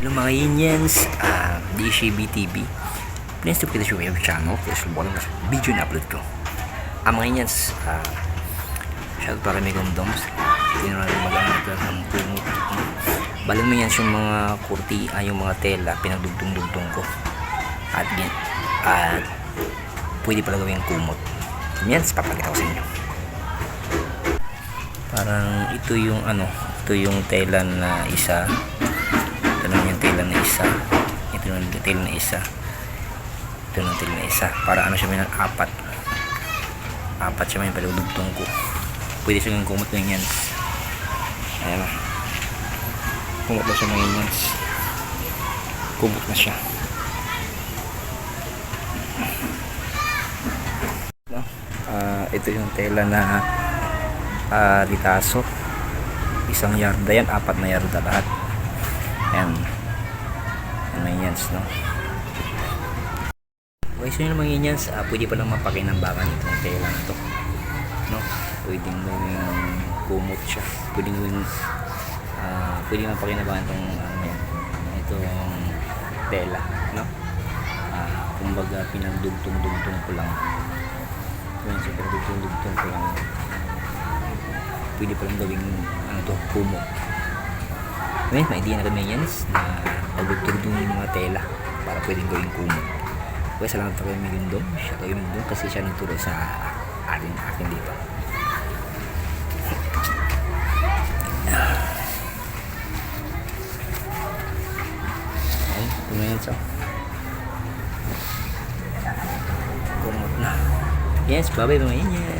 Hello mga Indians, DCB TV. Please to kita sa YouTube channel. Please follow the video na upload ko. Mga Indians, shout para may gondoms. Tinuro na mag-anagal ng puno. Balan mo yan yung mga kurti, yung mga tela, pinagdugtong-dugtong ko. At pwede pala gawing kumot. Indians, papakita ko sa inyo. Parang ito yung tela na isa. Ito naman yung tela na isa. Ito naman yung tela na isa. Ito naman yung tela na isa. Para siya may apat. Apat siya may palugtong ko. Pwede siya yung kumot ng yan. Ayan na. Kumot na siya ng yan. Kumot na siya. Ito yung tela na litaso. Isang yarda yan. Apat na yarda lahat. Ayan. Ano yung no? Okay, so yung mga Indians, pwede palang mapakinambangan itong tela na to, no? Pwedeng gawing kumot siya, pwedeng gawing pwedeng mapakinambangan itong tela, no? Kumbaga pinagdugtong-dugtong ko lang. So pinagdugtong-dugtong ko lang, pwede palang gawing kumot. May idea na kami yan na pagdugtong yung mga tela para pwedeng gawing kumot. Okay, salamat pa kayo Migundong. Siya kayo Migundong kasi siya nagturo sa akin dito. Ay, tumayan sa kumot na. Yes, bye-bye mga inyan.